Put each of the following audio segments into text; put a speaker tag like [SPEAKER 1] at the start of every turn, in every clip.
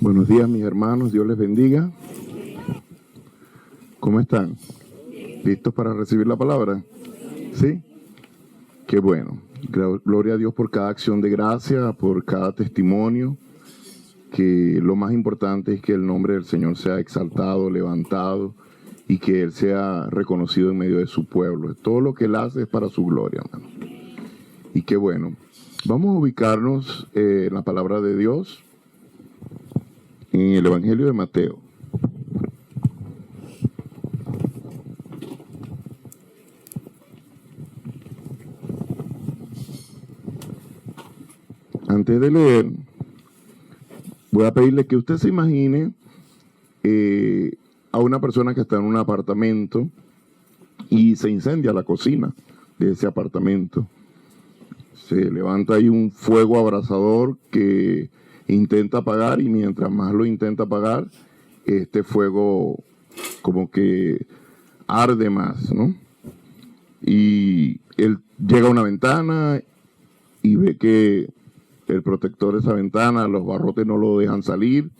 [SPEAKER 1] Buenos días, mis hermanos, Dios les bendiga. ¿Cómo están? ¿Listos para recibir la palabra? ¿Sí? Qué bueno. Gloria a Dios por cada acción de gracia, por cada testimonio, que lo más importante es que el nombre del Señor sea exaltado, levantado y que Él sea reconocido en medio de su pueblo. Todo lo que Él hace es para su gloria, hermano. Y qué bueno. Vamos a ubicarnos en la palabra de Dios, en el Evangelio de Mateo. Antes de leer, voy a pedirle que usted se imagine a una persona que está en un apartamento y se incendia la cocina de ese apartamento. Se levanta ahí un fuego abrasador que intenta apagar, y mientras más lo intenta apagar, este fuego como que arde más, ¿no? Y él llega a una ventana y ve que el protector de esa ventana, los barrotes no lo dejan salir,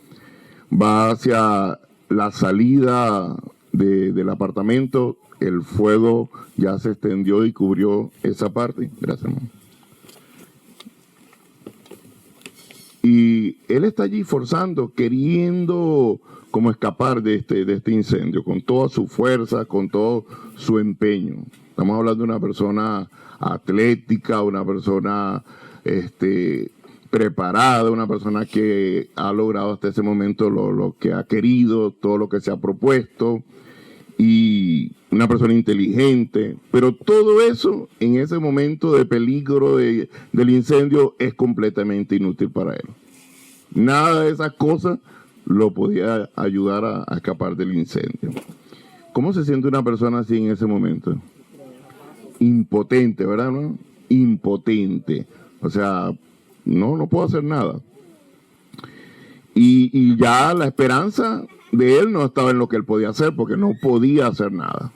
[SPEAKER 1] va hacia la salida del apartamento, el fuego ya se extendió y cubrió esa parte. Gracias, hermano. Y él está allí forzando, queriendo como escapar de este incendio, con toda su fuerza, con todo su empeño. Estamos hablando de una persona atlética, una persona preparada, una persona que ha logrado hasta ese momento lo que ha querido, todo lo que se ha propuesto, y una persona inteligente, pero todo eso en ese momento de peligro del incendio es completamente inútil para él. Nada de esas cosas lo podía ayudar a escapar del incendio. ¿Cómo se siente una persona así en ese momento? Impotente, ¿verdad? ¿No? Impotente. O sea, no puedo hacer nada. Y ya la esperanza de él no estaba en lo que él podía hacer, porque no podía hacer nada.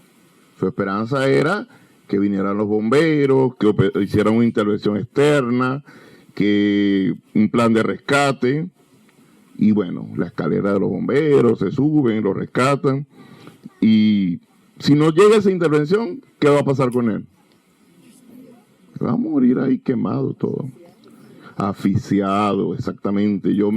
[SPEAKER 1] Su esperanza era que vinieran los bomberos, que hicieran una intervención externa, que un plan de rescate. Y bueno, la escalera de los bomberos, se suben, lo rescatan. Y si no llega esa intervención, ¿qué va a pasar con él? Va a morir ahí quemado todo. Asfixiado, exactamente. Yo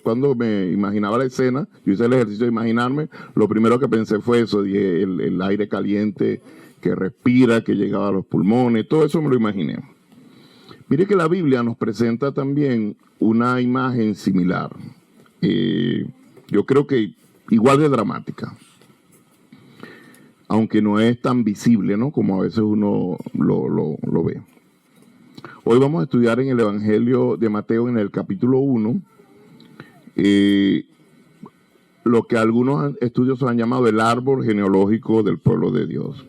[SPEAKER 1] cuando me imaginaba la escena, yo hice el ejercicio de imaginarme, lo primero que pensé fue eso, dije, el aire caliente que respira, que llegaba a los pulmones, todo eso me lo imaginé. Mire que la Biblia nos presenta también una imagen similar. Yo creo que igual de dramática, aunque no es tan visible, ¿no? Como a veces uno lo ve. Hoy vamos a estudiar en el Evangelio de Mateo, en el capítulo 1, lo que algunos estudios han llamado el árbol genealógico del pueblo de Dios.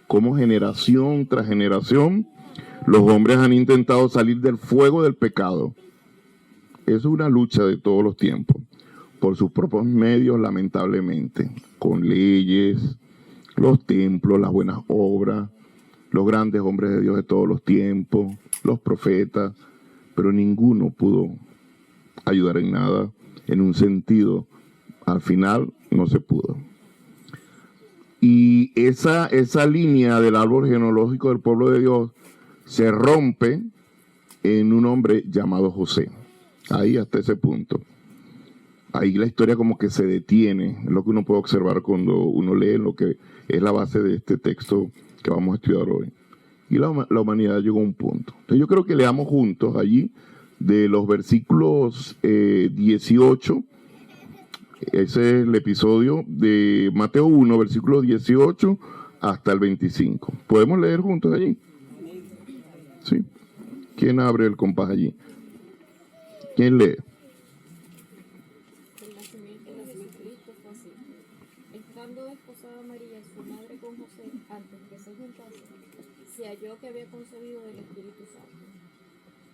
[SPEAKER 1] Cómo generación tras generación los hombres han intentado salir del fuego del pecado. Es una lucha de todos los tiempos, por sus propios medios, lamentablemente, con leyes, los templos, las buenas obras, los grandes hombres de Dios de todos los tiempos, los profetas, pero ninguno pudo ayudar en nada, en un sentido. Al final no se pudo. Y esa línea del árbol genealógico del pueblo de Dios se rompe en un hombre llamado José. Ahí hasta ese punto. Ahí la historia como que se detiene, es lo que uno puede observar cuando uno lee lo que es la base de este texto que vamos a estudiar hoy. Y la humanidad llegó a un punto. Entonces yo creo que leamos juntos allí de los versículos 18, ese es el episodio de Mateo 1, versículo 18 hasta el 25. ¿Podemos leer juntos allí? ¿Sí? ¿Quién abre el compás allí? ¿Quién lee?
[SPEAKER 2] El nacimiento de Jesucristo fue así. Estando desposada María, su madre, con José, antes que se juntasen, se halló que había concebido del Espíritu Santo.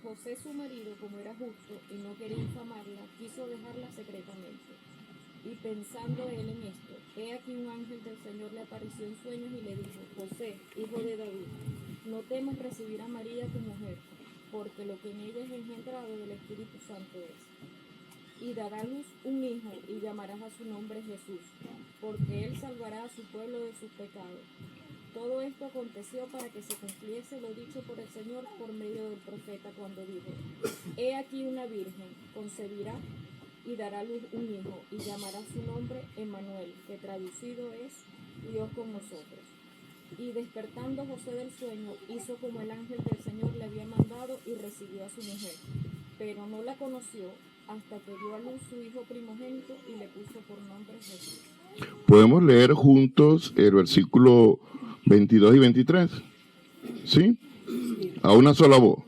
[SPEAKER 2] José, su marido, como era justo y no quería infamarla, quiso dejarla secretamente. Y pensando él en esto, he aquí un ángel del Señor le apareció en sueños y le dijo: José, hijo de David, no temas recibir a María tu mujer, porque lo que en ella es engendrado del Espíritu Santo es. y dará a luz un hijo, y llamarás a su nombre Jesús, porque él salvará a su pueblo de sus pecados. Todo esto aconteció para que se cumpliese lo dicho por el Señor por medio del profeta cuando dijo: He aquí una virgen concebirá y dará a luz un hijo, y llamará su nombre Emmanuel, que traducido es Dios con nosotros. Y despertando José del sueño, hizo como el ángel del Señor le había mandado y recibió a su mujer, pero no la conoció hasta que dio a luz su hijo primogénito y le puso por nombre Jesús.
[SPEAKER 1] Podemos leer juntos el versículo 22 y 23, ¿sí? A una sola voz.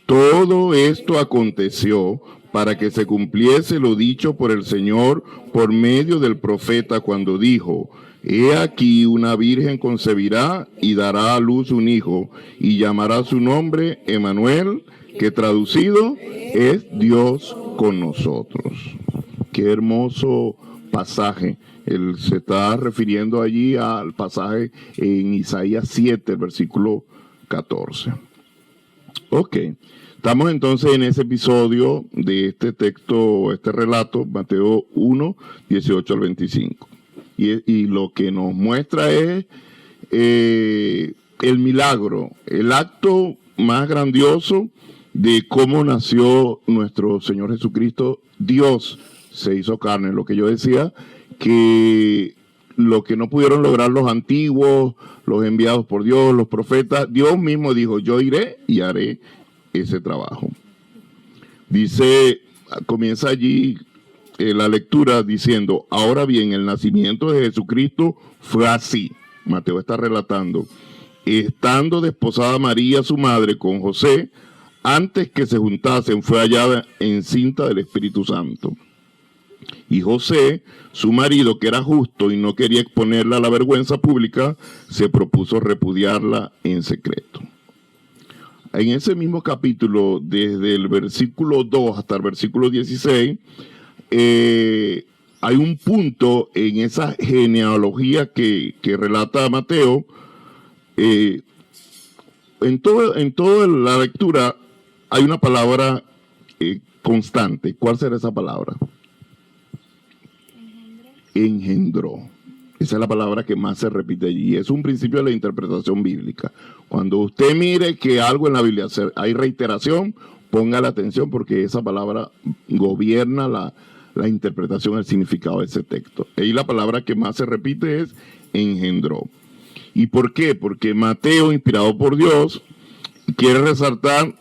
[SPEAKER 1] Todo esto aconteció para que se cumpliese lo dicho por el Señor por medio del profeta cuando dijo: He aquí una virgen concebirá y dará a luz un hijo, y llamará su nombre Emmanuel, que traducido es Dios con nosotros. Qué hermoso pasaje. Él se está refiriendo allí al pasaje en Isaías 7, el versículo 14. Ok, estamos entonces en ese episodio de este texto, este relato, Mateo 1, 18 al 25. Y lo que nos muestra es el milagro, el acto más grandioso de cómo nació nuestro Señor Jesucristo. Dios se hizo carne, lo que yo decía, que lo que no pudieron lograr los antiguos, los enviados por Dios, los profetas, Dios mismo dijo: yo iré y haré ese trabajo. Dice, comienza allí la lectura diciendo: ahora bien, el nacimiento de Jesucristo fue así. Mateo está relatando: estando desposada María, su madre, con José, antes que se juntasen, fue hallada encinta del Espíritu Santo. Y José, su marido, que era justo y no quería exponerla a la vergüenza pública, se propuso repudiarla en secreto. En ese mismo capítulo, desde el versículo 2 hasta el versículo 16, hay un punto en esa genealogía que relata Mateo. En toda la lectura hay una palabra constante. ¿Cuál será esa palabra? Engendró. Esa es la palabra que más se repite allí. Es un principio de la interpretación bíblica. Cuando usted mire que algo en la Biblia hay reiteración, ponga la atención, porque esa palabra gobierna la interpretación, el significado de ese texto. Y la palabra que más se repite es engendró. ¿Y por qué? Porque Mateo, inspirado por Dios, quiere resaltar,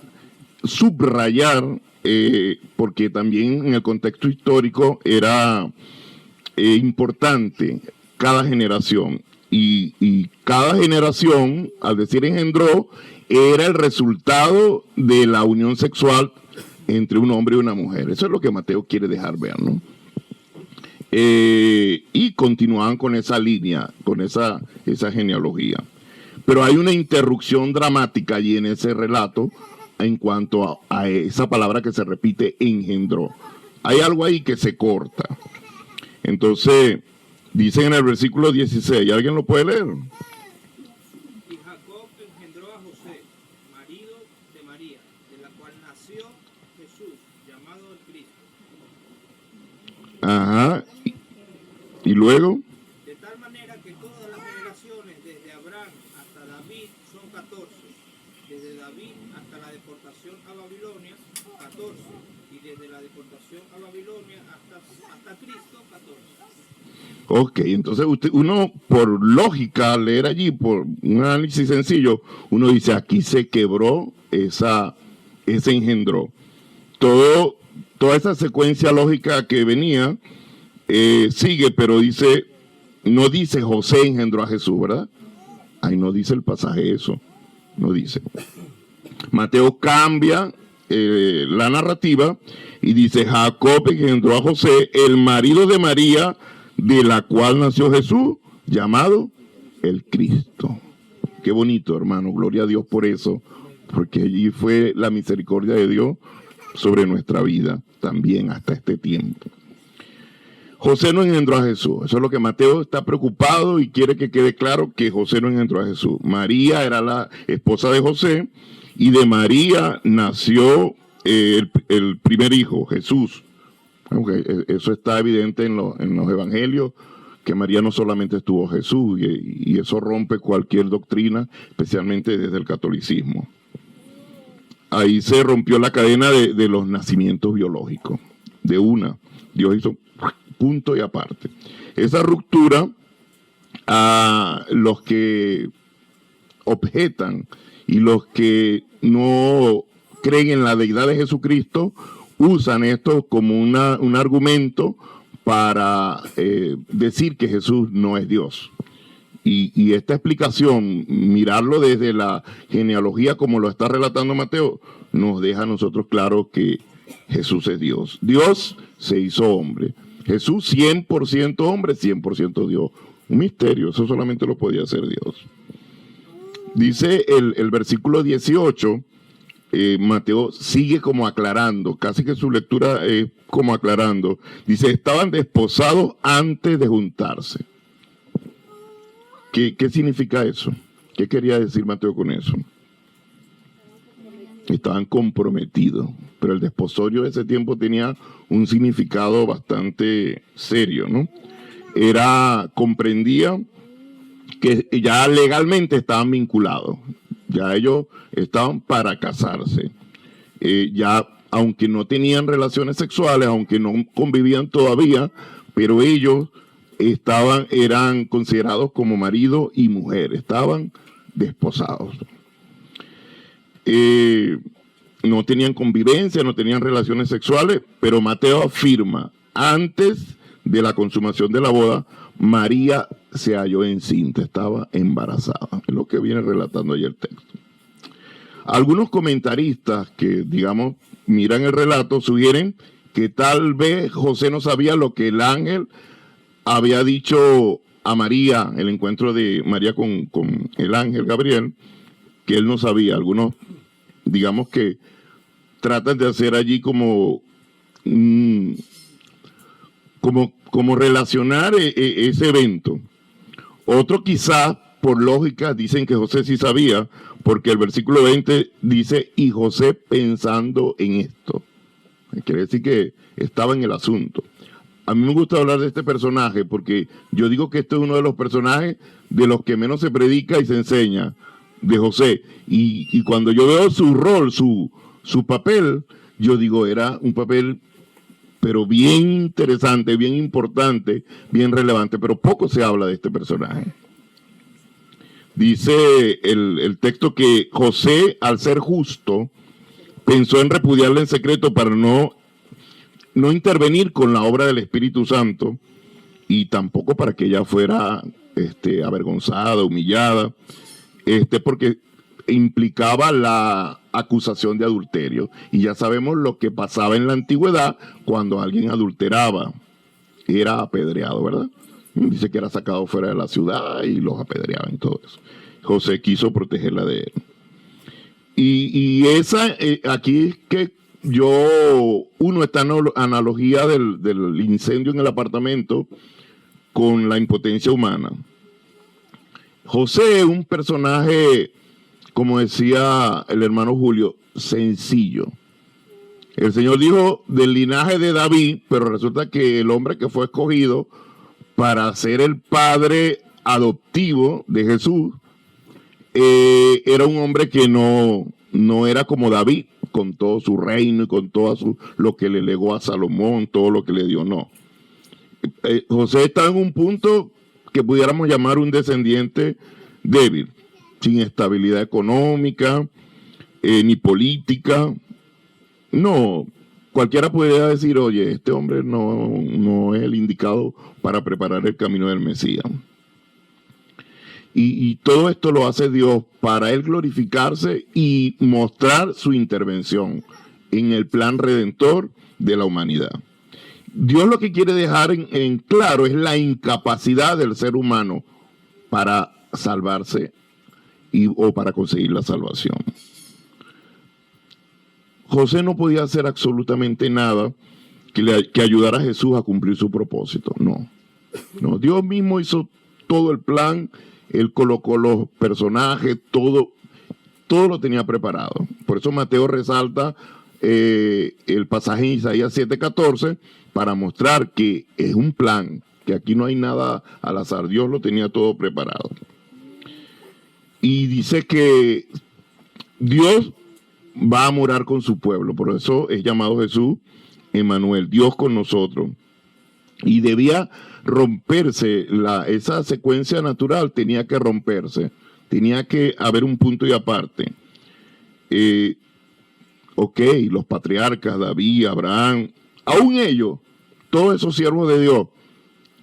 [SPEAKER 1] subrayar, porque también en el contexto histórico era importante cada generación. Y cada generación, al decir engendró, era el resultado de la unión sexual entre un hombre y una mujer. Eso es lo que Mateo quiere dejar ver, ¿no? Y continuaban con esa línea, con esa genealogía. Pero hay una interrupción dramática allí en ese relato en cuanto a esa palabra que se repite, engendró. Hay algo ahí que se corta. Entonces, dice en el versículo 16, ¿alguien lo puede leer?
[SPEAKER 3] Y Jacob engendró a José, marido de María, de la cual nació Jesús, llamado el Cristo.
[SPEAKER 1] Ajá. ¿Y luego?
[SPEAKER 3] De tal manera que todas las generaciones desde Abraham hasta David son 14, desde David hasta la deportación a Babilonia, 14, y desde la deportación a Babilonia hasta Cristo, 14.
[SPEAKER 1] Ok, entonces uno por lógica, leer allí, por un análisis sencillo, uno dice, aquí se quebró ese engendró. Toda esa secuencia lógica que venía sigue, pero no dice José engendró a Jesús, ¿verdad? Ahí no dice el pasaje eso, no dice. Mateo cambia la narrativa y dice: Jacob engendró a José, el marido de María, de la cual nació Jesús, llamado el Cristo. Qué bonito, hermano, gloria a Dios por eso, porque allí fue la misericordia de Dios sobre nuestra vida también hasta este tiempo. José no engendró a Jesús. Eso es lo que Mateo está preocupado y quiere que quede claro, que José no engendró a Jesús. María era la esposa de José, y de María nació el primer hijo, Jesús. Okay, eso está evidente en los evangelios, que María no solamente estuvo Jesús, y eso rompe cualquier doctrina, especialmente desde el catolicismo. Ahí se rompió la cadena de los nacimientos biológicos. De una, Dios hizo punto y aparte. Esa ruptura, a los que objetan y los que no creen en la deidad de Jesucristo usan esto como un argumento para decir que Jesús no es Dios. Y esta explicación, mirarlo desde la genealogía como lo está relatando Mateo, nos deja a nosotros claro que Jesús es Dios. Dios se hizo hombre. Jesús 100% hombre, 100% Dios. Un misterio, eso solamente lo podía hacer Dios. Dice el versículo 18, Mateo sigue como aclarando, casi que su lectura es como aclarando. Dice, estaban desposados antes de juntarse. ¿Qué significa eso? ¿Qué quería decir Mateo con eso? Estaban comprometidos, pero el desposorio de ese tiempo tenía un significado bastante serio, ¿no? Comprendía que ya legalmente estaban vinculados, ya ellos estaban para casarse, ya aunque no tenían relaciones sexuales, aunque no convivían todavía, pero ellos eran considerados como marido y mujer, estaban desposados. No tenían convivencia, no tenían relaciones sexuales, pero Mateo afirma, antes de la consumación de la boda, María se halló encinta, estaba embarazada. Es lo que viene relatando ahí el texto. Algunos comentaristas que, digamos, miran el relato, sugieren que tal vez José no sabía lo que el ángel había dicho a María, el encuentro de María con el ángel Gabriel, que él no sabía. Algunos, digamos que tratan de hacer allí como relacionar ese evento. Otro quizás, por lógica, dicen que José sí sabía, porque el versículo 20 dice, y José pensando en esto. Quiere decir que estaba en el asunto. A mí me gusta hablar de este personaje porque yo digo que este es uno de los personajes de los que menos se predica y se enseña, de José. Y cuando yo veo su rol, su papel, yo digo, era un papel pero bien interesante, bien importante, bien relevante, pero poco se habla de este personaje. Dice el texto que José, al ser justo, pensó en repudiarla en secreto para no intervenir con la obra del Espíritu Santo y tampoco para que ella fuera avergonzada, humillada, porque implicaba la acusación de adulterio. Y ya sabemos lo que pasaba en la antigüedad cuando alguien adulteraba. Era apedreado, ¿verdad? Dice que era sacado fuera de la ciudad y los apedreaban y todo eso. José quiso protegerla de él. Y esa, aquí es que uno esta analogía del incendio en el apartamento con la impotencia humana. José es un personaje, como decía el hermano Julio, sencillo. El Señor dijo del linaje de David, pero resulta que el hombre que fue escogido para ser el padre adoptivo de Jesús era un hombre que no era como David, con todo su reino y con todo lo que le legó a Salomón, todo lo que le dio, no. José está en un punto que pudiéramos llamar un descendiente débil, sin estabilidad económica, ni política. No, cualquiera podría decir, oye, este hombre no es el indicado para preparar el camino del Mesías. Y todo esto lo hace Dios para él glorificarse y mostrar su intervención en el plan redentor de la humanidad. Dios lo que quiere dejar en claro es la incapacidad del ser humano para salvarse o para conseguir la salvación. José no podía hacer absolutamente nada que ayudara a Jesús a cumplir su propósito. No, Dios mismo hizo todo el plan. Él colocó los personajes, todo lo tenía preparado. Por eso Mateo resalta el pasaje en Isaías 7:14, para mostrar que es un plan, que aquí no hay nada al azar, Dios lo tenía todo preparado. Y dice que Dios va a morar con su pueblo, por eso es llamado Jesús Emmanuel, Dios con nosotros. Y debía romperse, esa secuencia natural tenía que romperse, tenía que haber un punto y aparte. Los patriarcas, David, Abraham, aún ellos, todos esos siervos de Dios,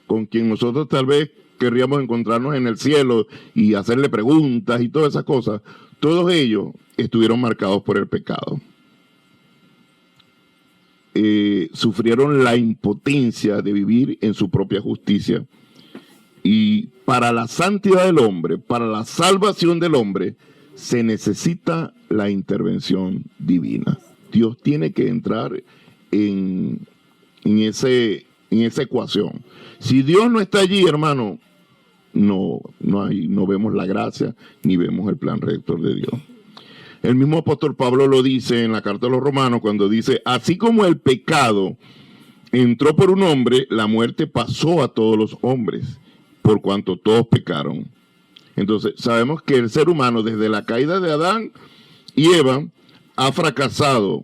[SPEAKER 1] con quien nosotros tal vez querríamos encontrarnos en el cielo y hacerle preguntas y todas esas cosas, todos ellos estuvieron marcados por el pecado. Sufrieron la impotencia de vivir en su propia justicia. Y para la santidad del hombre, para la salvación del hombre, se necesita la intervención divina. Dios tiene que entrar en esa ecuación. Si Dios no está allí, hermano, no vemos la gracia ni vemos el plan rector de Dios. El mismo apóstol Pablo lo dice en la carta a los Romanos cuando dice: así como el pecado entró por un hombre, la muerte pasó a todos los hombres, por cuanto todos pecaron. Entonces sabemos que el ser humano desde la caída de Adán y Eva ha fracasado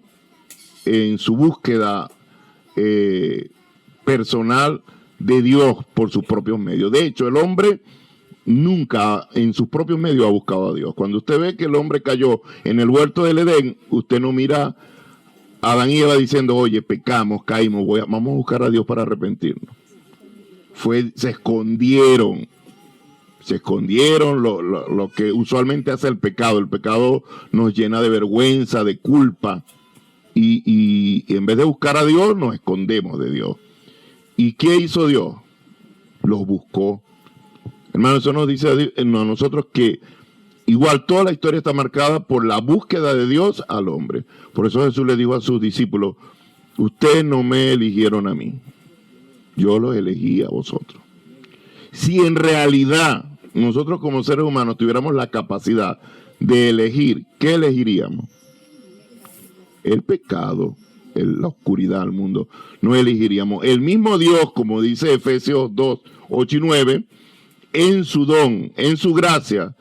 [SPEAKER 1] en su búsqueda personal de Dios por sus propios medios. De hecho, el hombre nunca en sus propios medios ha buscado a Dios. Cuando usted ve que el hombre cayó en el huerto del Edén, usted no mira a Adán y Eva diciendo: oye, pecamos, caímos, vamos a buscar a Dios para arrepentirnos. Se escondieron. Se escondieron lo que usualmente hace el pecado. El pecado nos llena de vergüenza, de culpa. Y en vez de buscar a Dios, nos escondemos de Dios. ¿Y qué hizo Dios? Los buscó. Hermano, eso nos dice a nosotros que igual toda la historia está marcada por la búsqueda de Dios al hombre. Por eso Jesús le dijo a sus discípulos: ustedes no me eligieron a mí, yo los elegí a vosotros. Si en realidad nosotros como seres humanos tuviéramos la capacidad de elegir, ¿qué elegiríamos? El pecado, la oscuridad del mundo. No elegiríamos. El mismo Dios, como dice Efesios 2, 8 y 9, en su don, en su gracia,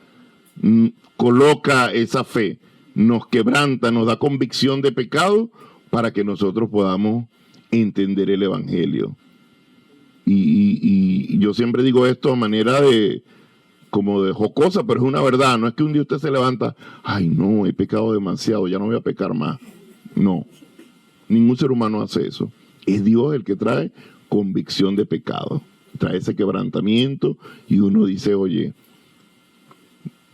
[SPEAKER 1] coloca esa fe, nos quebranta, nos da convicción de pecado para que nosotros podamos entender el Evangelio. Y yo siempre digo esto a manera como de jocosa, pero es una verdad. No es que un día usted se levanta: ay no, he pecado demasiado, ya no voy a pecar más. No, ningún ser humano hace eso. Es Dios el que trae convicción de pecado, trae ese quebrantamiento y uno dice: oye,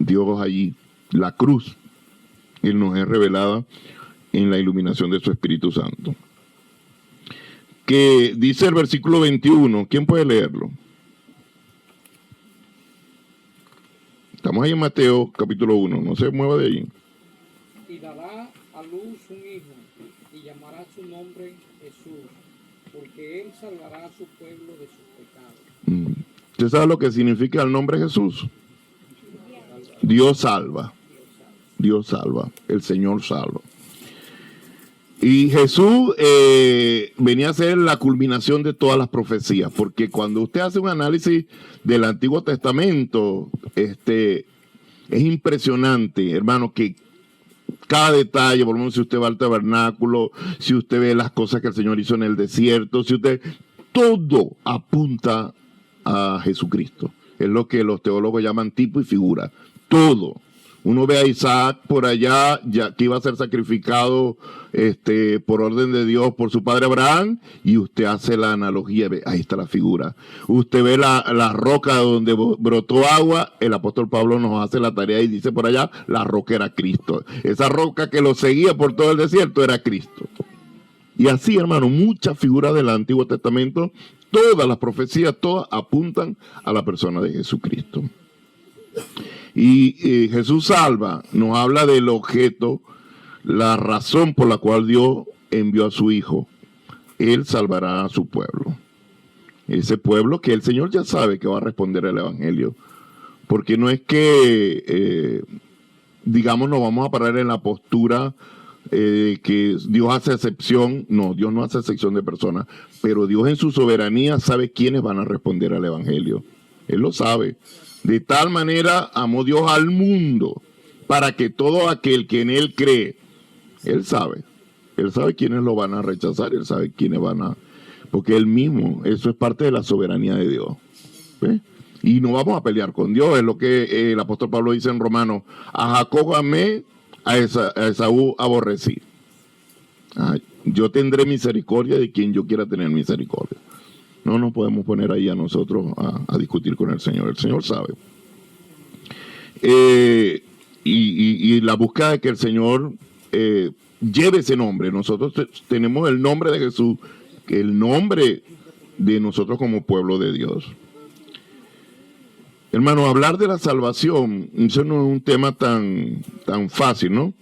[SPEAKER 1] Dios allí, la cruz, Él nos es revelada en la iluminación de su Espíritu Santo. Que dice el versículo 21, ¿quién puede leerlo? Estamos ahí en Mateo capítulo 1, no se mueva de ahí.
[SPEAKER 4] Y dará a luz un hijo, y llamará su nombre Jesús, porque él salvará a su pueblo de sus pecados.
[SPEAKER 1] ¿Usted sabe lo que significa el nombre Jesús? Dios salva. Dios salva. El Señor salva. Y Jesús venía a ser la culminación de todas las profecías, porque cuando usted hace un análisis del Antiguo Testamento, es impresionante, hermano, que cada detalle, por lo menos si usted va al tabernáculo, si usted ve las cosas que el Señor hizo en el desierto, todo apunta a Jesucristo. Es lo que los teólogos llaman tipo y figura. Todo. Uno ve a Isaac por allá, ya que iba a ser sacrificado por orden de Dios por su padre Abraham, y usted hace la analogía, ahí está la figura. Usted ve la roca donde brotó agua, el apóstol Pablo nos hace la tarea y dice por allá, la roca era Cristo. Esa roca que lo seguía por todo el desierto era Cristo. Y así, hermano, muchas figuras del Antiguo Testamento, todas las profecías, todas apuntan a la persona de Jesucristo. Y Jesús salva, nos habla del objeto, la razón por la cual Dios envió a su Hijo. Él salvará a su pueblo. Ese pueblo que el Señor ya sabe que va a responder al Evangelio. Porque no es que, digamos, nos vamos a parar en la postura que Dios hace excepción. No, Dios no hace excepción de personas, pero Dios en su soberanía sabe quiénes van a responder al evangelio. Él lo sabe. De tal manera amó Dios al mundo, para que todo aquel que en él cree, él sabe quiénes lo van a rechazar, él sabe quiénes van a, porque él mismo, eso es parte de la soberanía de Dios. ¿Ve? Y no vamos a pelear con Dios, es lo que el apóstol Pablo dice en Romanos: a Jacob amé, a Esaú aborrecí. Yo tendré misericordia de quien yo quiera tener misericordia. No nos podemos poner ahí a nosotros a discutir con el Señor sabe. Y la búsqueda de que el Señor lleve ese nombre. Nosotros tenemos el nombre de Jesús, que el nombre de nosotros como pueblo de Dios. Hermano, hablar de la salvación, eso no es un tema tan fácil, ¿no?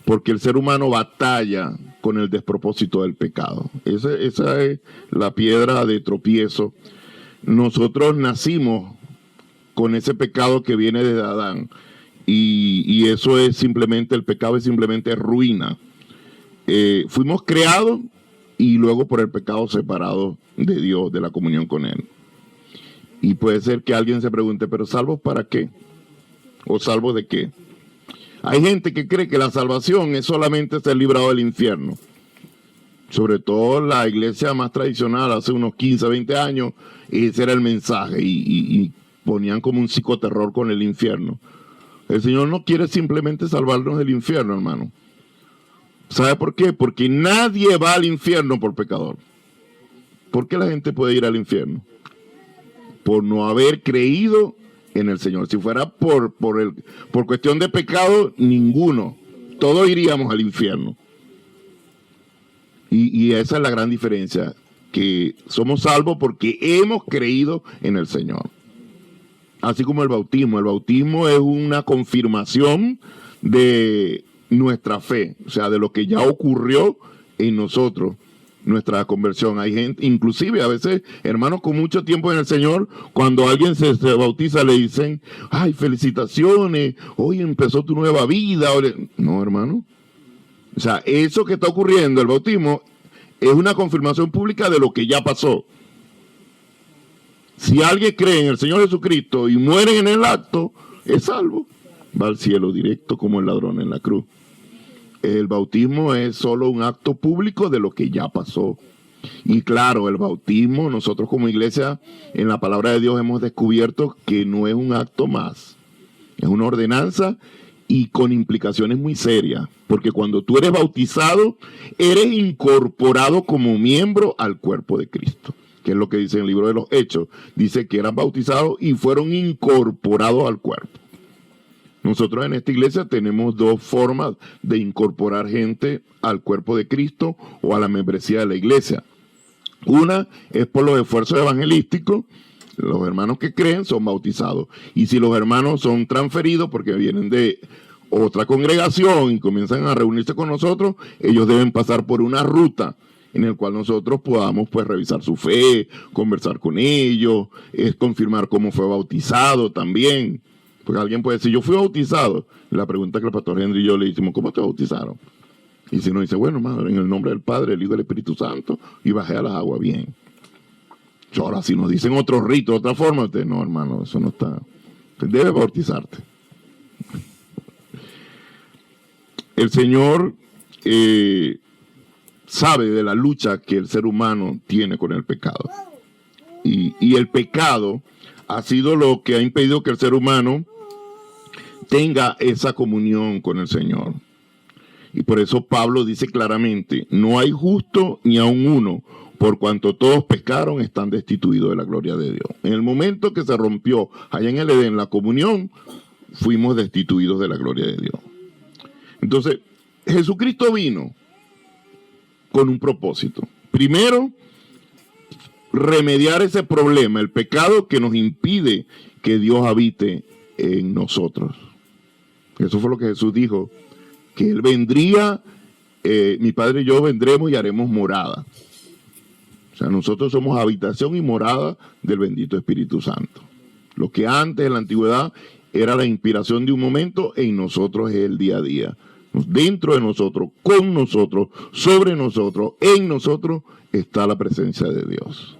[SPEAKER 1] Porque el ser humano batalla con el despropósito del pecado. Esa es la piedra de tropiezo. Nosotros nacimos con ese pecado que viene desde Adán. Y eso es simplemente, el pecado es simplemente ruina. Fuimos creados y luego por el pecado separados de Dios, de la comunión con Él. Y puede ser que alguien se pregunte, ¿pero salvos para qué? ¿O salvos de qué? Hay gente que cree que la salvación es solamente ser librado del infierno. Sobre todo la iglesia más tradicional, hace unos 15, 20 años, ese era el mensaje y ponían como un psicoterror con el infierno. El Señor no quiere simplemente salvarnos del infierno, hermano. ¿Sabe por qué? Porque nadie va al infierno por pecador. ¿Por qué la gente puede ir al infierno? Por no haber creído en el Señor. Si fuera por cuestión de pecado, ninguno. Todos iríamos al infierno. Y esa es la gran diferencia, que somos salvos porque hemos creído en el Señor. Así como el bautismo. El bautismo es una confirmación de nuestra fe, o sea, de lo que ya ocurrió en nosotros, nuestra conversión. Hay gente, inclusive a veces, hermanos con mucho tiempo en el Señor, cuando alguien se bautiza le dicen: ay, felicitaciones, hoy empezó tu nueva vida. No, hermano. O sea, eso que está ocurriendo, el bautismo, es una confirmación pública de lo que ya pasó. Si alguien cree en el Señor Jesucristo y muere en el acto, es salvo. Va al cielo directo como el ladrón en la cruz. El bautismo es solo un acto público de lo que ya pasó. Y claro, el bautismo, nosotros como iglesia, en la palabra de Dios hemos descubierto que no es un acto más. Es una ordenanza y con implicaciones muy serias. Porque cuando tú eres bautizado, eres incorporado como miembro al cuerpo de Cristo. Que es lo que dice en el libro de los Hechos. Dice que eran bautizados y fueron incorporados al cuerpo. Nosotros en esta iglesia tenemos dos formas de incorporar gente al cuerpo de Cristo o a la membresía de la iglesia. Una es por los esfuerzos evangelísticos. Los hermanos que creen son bautizados. Y si los hermanos son transferidos porque vienen de otra congregación y comienzan a reunirse con nosotros, ellos deben pasar por una ruta en el cual nosotros podamos pues revisar su fe, conversar con ellos, confirmar cómo fue bautizado también. Porque alguien puede decir: yo fui bautizado. La pregunta que el pastor Henry y yo le hicimos: ¿cómo te bautizaron? Y si nos dice: bueno, hermano, en el nombre del Padre, el Hijo y del Espíritu Santo, y bajé a las aguas, bien. Ahora, si nos dicen otro rito, otra forma, usted, no, hermano, eso no está. Usted debe bautizarte. El Señor sabe de la lucha que el ser humano tiene con el pecado. Y el pecado ha sido lo que ha impedido que el ser humano tenga esa comunión con el Señor. Y por eso Pablo dice claramente: no hay justo ni aun uno, por cuanto todos pecaron, están destituidos de la gloria de Dios. En el momento que se rompió allá en el Edén la comunión, fuimos destituidos de la gloria de Dios. Entonces, Jesucristo vino con un propósito. Primero, remediar ese problema, el pecado que nos impide que Dios habite en nosotros. Eso fue lo que Jesús dijo, que Él vendría, mi Padre y yo vendremos y haremos morada. O sea, nosotros somos habitación y morada del bendito Espíritu Santo. Lo que antes en la antigüedad era la inspiración de un momento, en nosotros es el día a día. dentro de nosotros, con nosotros, sobre nosotros, en nosotros, está la presencia de Dios.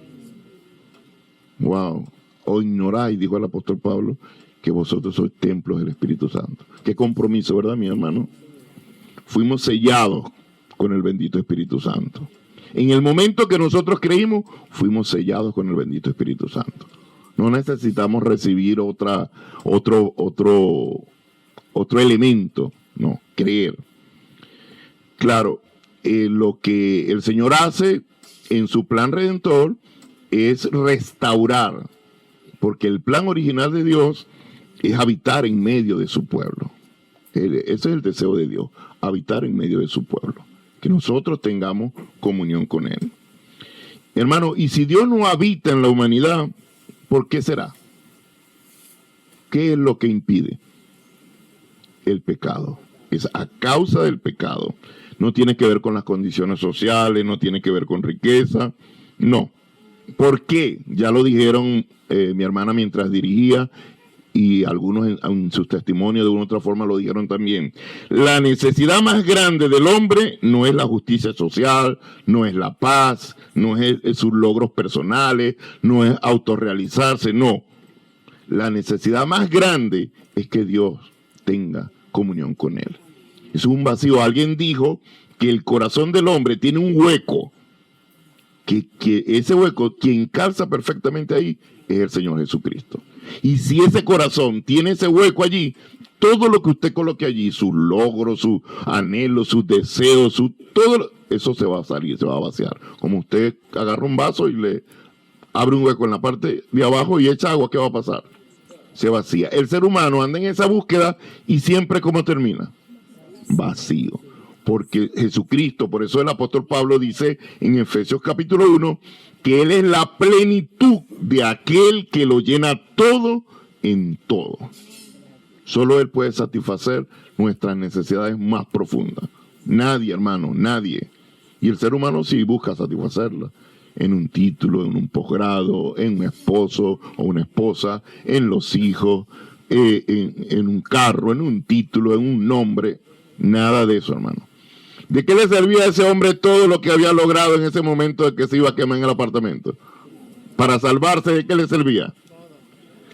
[SPEAKER 1] Wow. O ignoráis, dijo el apóstol Pablo, que vosotros sois templos del Espíritu Santo. Qué compromiso, ¿verdad, mi hermano? Fuimos sellados con el bendito Espíritu Santo. En el momento que nosotros creímos, fuimos sellados con el bendito Espíritu Santo. No necesitamos recibir otro elemento, no, creer. Claro, lo que el Señor hace en su plan redentor es restaurar, porque el plan original de Dios es habitar en medio de su pueblo. Ese es el deseo de Dios, habitar en medio de su pueblo, que nosotros tengamos comunión con Él. Hermano, y si Dios no habita en la humanidad, ¿por qué será? ¿Qué es lo que impide? El pecado. Es a causa del pecado. No tiene que ver con las condiciones sociales, no tiene que ver con riqueza, no. ¿Por qué? Ya lo dijeron mi hermana mientras dirigía, y algunos en sus testimonios de una u otra forma lo dijeron también. La necesidad más grande del hombre no es la justicia social, no es la paz, no es sus logros personales, no es autorrealizarse, no. La necesidad más grande es que Dios tenga comunión con Él. Es un vacío. Alguien dijo que el corazón del hombre tiene un hueco, que ese hueco, quien calza perfectamente ahí, es el Señor Jesucristo. Y si ese corazón tiene ese hueco allí, todo lo que usted coloque allí, sus logros, sus anhelos, sus deseos, todo eso se va a salir, se va a vaciar. Como usted agarra un vaso y le abre un hueco en la parte de abajo y echa agua, ¿qué va a pasar? Se vacía. El ser humano anda en esa búsqueda y siempre, ¿cómo termina? Vacío. Porque Jesucristo, por eso el apóstol Pablo dice en Efesios capítulo 1, que Él es la plenitud de aquel que lo llena todo en todo. Solo Él puede satisfacer nuestras necesidades más profundas. Nadie, hermano, nadie. Y el ser humano sí busca satisfacerla. En un título, en un posgrado, en un esposo o una esposa, en los hijos, en un carro, en un título, en un nombre. Nada de eso, hermano. ¿De qué le servía a ese hombre todo lo que había logrado en ese momento de que se iba a quemar en el apartamento? Para salvarse, ¿de qué le servía?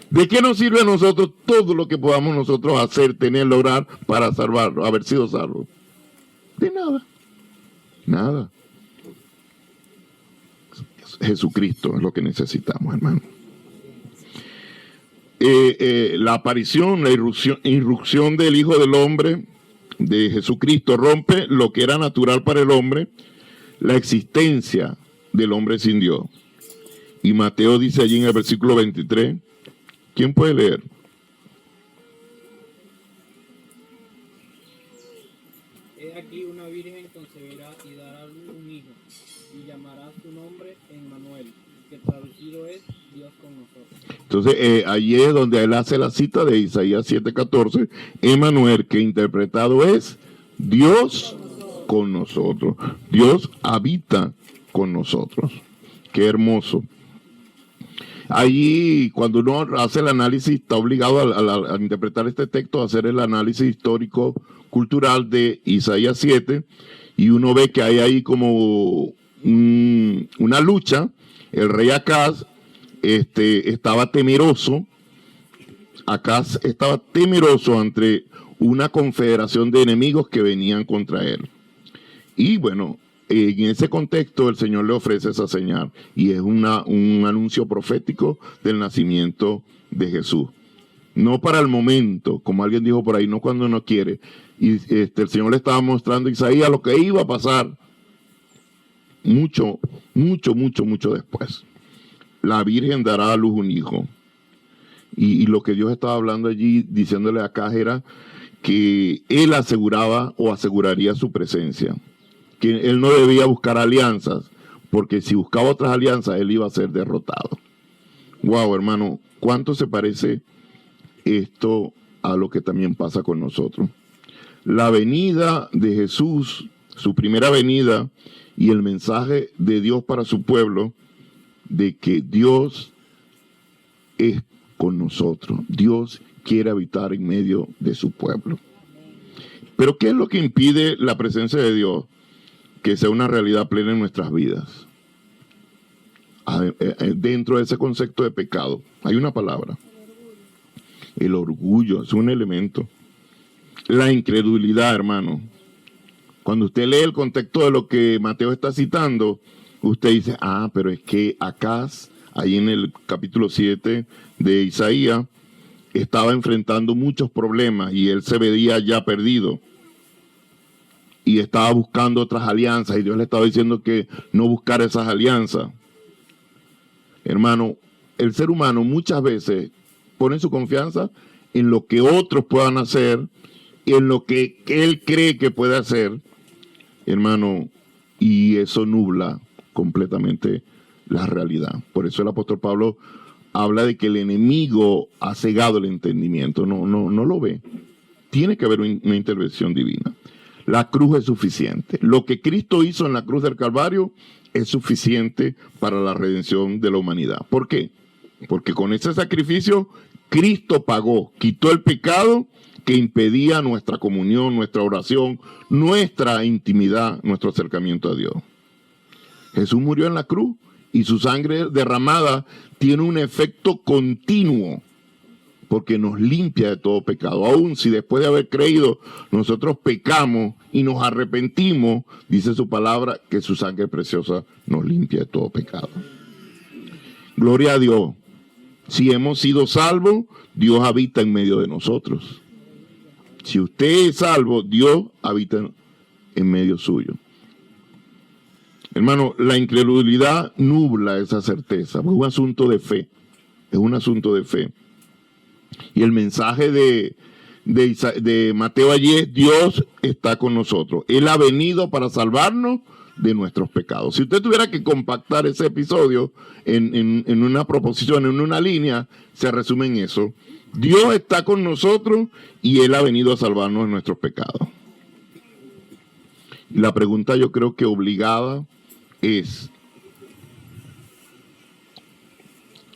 [SPEAKER 1] ¿De qué nos sirve a nosotros todo lo que podamos nosotros hacer, tener, lograr para salvarlo, haber sido salvos? De nada. Nada. Jesucristo es lo que necesitamos, hermano. La aparición, la irrupción del Hijo del Hombre, de Jesucristo, rompe lo que era natural para el hombre, la existencia del hombre sin Dios. Y Mateo dice allí en el versículo 23, ¿quién puede leer?
[SPEAKER 5] He aquí una virgen concebirá y dará a luz un hijo, y llamará su nombre Emmanuel, que traducido es Dios con nosotros.
[SPEAKER 1] Entonces, allí es donde él hace la cita de Isaías 7:14, Emmanuel, que interpretado es Dios con nosotros. Dios habita con nosotros. Qué hermoso. Allí, cuando uno hace el análisis, está obligado a interpretar este texto, a hacer el análisis histórico cultural de Isaías 7, y uno ve que hay ahí como una lucha. El rey Acaz estaba temeroso. Acaz estaba temeroso ante una confederación de enemigos que venían contra él. Y bueno, en ese contexto el Señor le ofrece esa señal, y es un anuncio profético del nacimiento de Jesús. No para el momento, como alguien dijo por ahí, no cuando uno quiere. Y el Señor le estaba mostrando a Isaías lo que iba a pasar mucho después. La Virgen dará a luz un hijo. Y lo que Dios estaba hablando allí, diciéndole a Acaz, era que él aseguraba o aseguraría su presencia. Que él no debía buscar alianzas, porque si buscaba otras alianzas, él iba a ser derrotado. Wow, hermano, ¿cuánto se parece esto a lo que también pasa con nosotros? La venida de Jesús, su primera venida, y el mensaje de Dios para su pueblo, de que Dios es con nosotros. Dios quiere habitar en medio de su pueblo. Pero ¿qué es lo que impide la presencia de Dios que sea una realidad plena en nuestras vidas? Dentro de ese concepto de pecado hay una palabra: el orgullo. Es un elemento. La incredulidad, hermano. Cuando usted lee el contexto de lo que Mateo está citando, usted dice, pero es que Acaz, ahí en el capítulo 7 de Isaías, estaba enfrentando muchos problemas y él se veía ya perdido. Y estaba buscando otras alianzas y Dios le estaba diciendo que no buscara esas alianzas. Hermano, el ser humano muchas veces pone su confianza en lo que otros puedan hacer, en lo que él cree que puede hacer, hermano, y eso nubla completamente la realidad. Por eso el apóstol Pablo habla de que el enemigo ha cegado el entendimiento, no lo ve. Tiene que haber una intervención divina. La cruz es suficiente. Lo que Cristo hizo en la cruz del Calvario es suficiente para la redención de la humanidad. ¿Por qué? Porque con ese sacrificio Cristo pagó, quitó el pecado que impedía nuestra comunión, nuestra oración, nuestra intimidad, nuestro acercamiento a Dios. Jesús murió en la cruz y su sangre derramada tiene un efecto continuo porque nos limpia de todo pecado. Aún si después de haber creído nosotros pecamos y nos arrepentimos, dice su palabra que su sangre preciosa nos limpia de todo pecado. Gloria a Dios. Si hemos sido salvos, Dios habita en medio de nosotros. Si usted es salvo, Dios habita en medio suyo. Hermano, la incredulidad nubla esa certeza. Es un asunto de fe. Es un asunto de fe. Y el mensaje de Mateo allí es: Dios está con nosotros. Él ha venido para salvarnos de nuestros pecados. Si usted tuviera que compactar ese episodio en una proposición, en una línea, se resume en eso. Dios está con nosotros y Él ha venido a salvarnos de nuestros pecados. Y la pregunta, yo creo que obligada, es: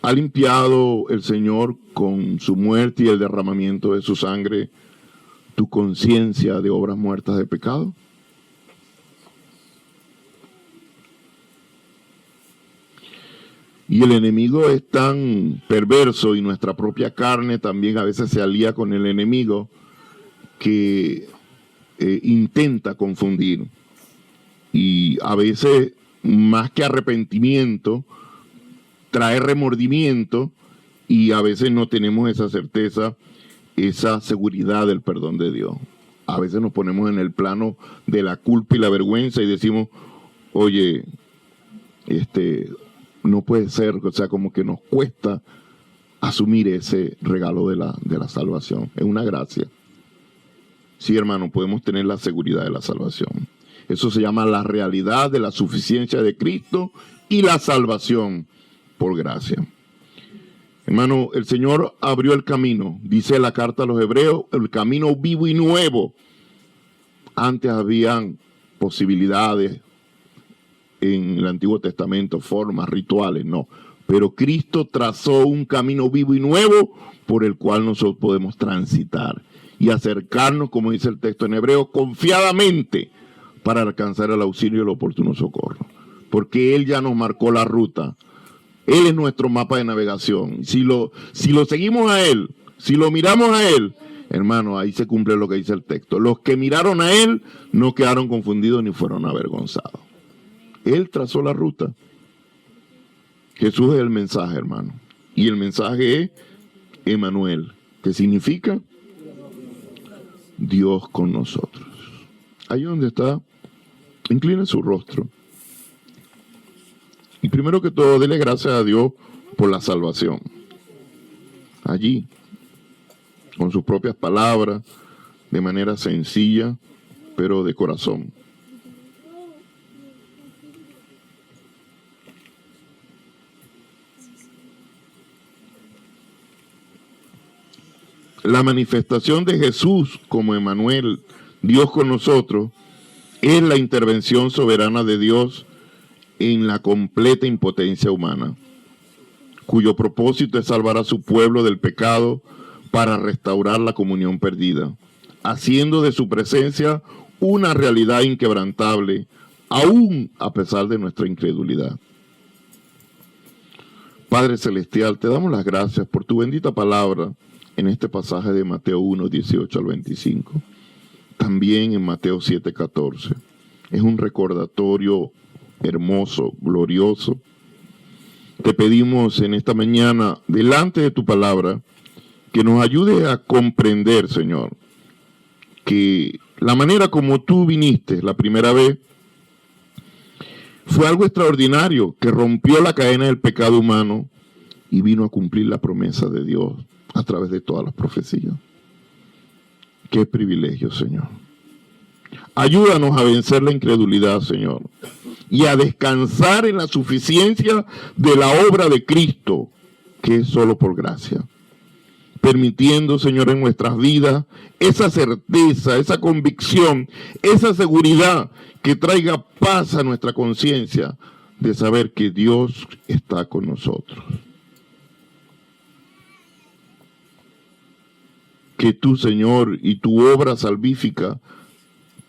[SPEAKER 1] ¿ha limpiado el Señor con su muerte y el derramamiento de su sangre tu conciencia de obras muertas de pecado? Y el enemigo es tan perverso, y nuestra propia carne también a veces se alía con el enemigo, que intenta confundir. Y a veces, más que arrepentimiento, trae remordimiento, y a veces no tenemos esa certeza, esa seguridad del perdón de Dios. A veces nos ponemos en el plano de la culpa y la vergüenza y decimos: oye, no puede ser, o sea, como que nos cuesta asumir ese regalo de la salvación. Es una gracia. Sí, hermano, podemos tener la seguridad de la salvación. Eso se llama la realidad de la suficiencia de Cristo y la salvación por gracia. Hermano, el Señor abrió el camino, dice la carta a los Hebreos, el camino vivo y nuevo. Antes habían posibilidades en el Antiguo Testamento, formas, rituales, no. Pero Cristo trazó un camino vivo y nuevo por el cual nosotros podemos transitar y acercarnos, como dice el texto en Hebreo, confiadamente para alcanzar el auxilio y el oportuno socorro. Porque Él ya nos marcó la ruta. Él es nuestro mapa de navegación. Si lo seguimos a Él, si lo miramos a Él, hermano, ahí se cumple lo que dice el texto. Los que miraron a Él no quedaron confundidos ni fueron avergonzados. Él trazó la ruta. Jesús es el mensaje, hermano. Y el mensaje es Emmanuel, que significa Dios con nosotros. Ahí donde está, incline su rostro. Y primero que todo, dele gracias a Dios por la salvación. Allí, con sus propias palabras, de manera sencilla, pero de corazón. La manifestación de Jesús como Emmanuel, Dios con nosotros, es la intervención soberana de Dios en la completa impotencia humana, cuyo propósito es salvar a su pueblo del pecado para restaurar la comunión perdida, haciendo de su presencia una realidad inquebrantable, aún a pesar de nuestra incredulidad. Padre Celestial, te damos las gracias por tu bendita palabra en este pasaje de Mateo 1, 18 al 25. También en Mateo 7, 14. Es un recordatorio hermoso, glorioso. Te pedimos en esta mañana, delante de tu palabra, que nos ayude a comprender, Señor, que la manera como tú viniste la primera vez fue algo extraordinario, que rompió la cadena del pecado humano y vino a cumplir la promesa de Dios a través de todas las profecías. Qué privilegio, Señor. Ayúdanos a vencer la incredulidad, Señor, y a descansar en la suficiencia de la obra de Cristo, que es solo por gracia. Permitiendo, Señor, en nuestras vidas esa certeza, esa convicción, esa seguridad que traiga paz a nuestra conciencia de saber que Dios está con nosotros. Que tú, Señor, y tu obra salvífica,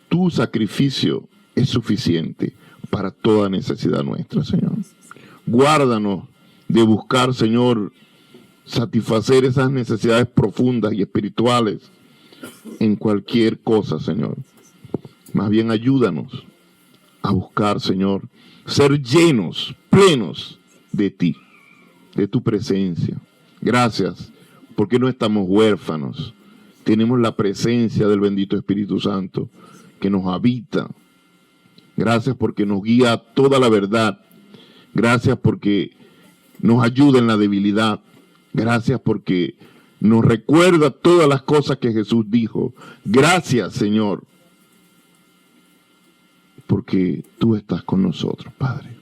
[SPEAKER 1] tu sacrificio es suficiente para toda necesidad nuestra, Señor. Guárdanos de buscar, Señor, satisfacer esas necesidades profundas y espirituales en cualquier cosa, Señor. Más bien ayúdanos a buscar, Señor, ser llenos, plenos de ti, de tu presencia. Gracias, porque no estamos huérfanos. Tenemos la presencia del bendito Espíritu Santo que nos habita. Gracias porque nos guía a toda la verdad. Gracias porque nos ayuda en la debilidad. Gracias porque nos recuerda todas las cosas que Jesús dijo. Gracias, Señor, porque tú estás con nosotros, Padre.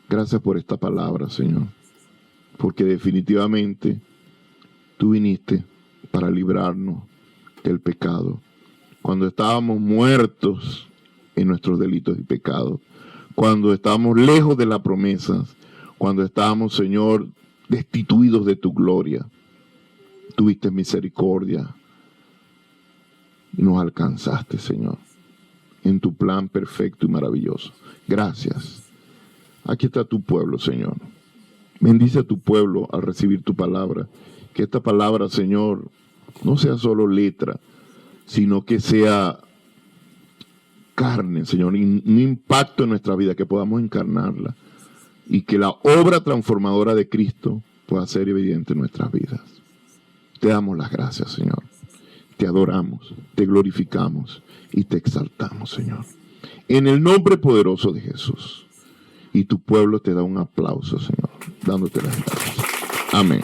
[SPEAKER 1] Gracias por esta palabra, Señor, porque definitivamente tú viniste para librarnos del pecado. Cuando estábamos muertos en nuestros delitos y pecados, cuando estábamos lejos de las promesas, cuando estábamos, Señor, destituidos de tu gloria, tuviste misericordia y nos alcanzaste, Señor, en tu plan perfecto y maravilloso. Gracias. Aquí está tu pueblo, Señor. Bendice a tu pueblo al recibir tu palabra. Que esta palabra, Señor, no sea solo letra, sino que sea carne, Señor, un impacto en nuestra vida, que podamos encarnarla y que la obra transformadora de Cristo pueda ser evidente en nuestras vidas. Te damos las gracias, Señor. Te adoramos, te glorificamos y te exaltamos, Señor. En el nombre poderoso de Jesús. Y tu pueblo te da un aplauso, Señor, dándote las gracias. Amén.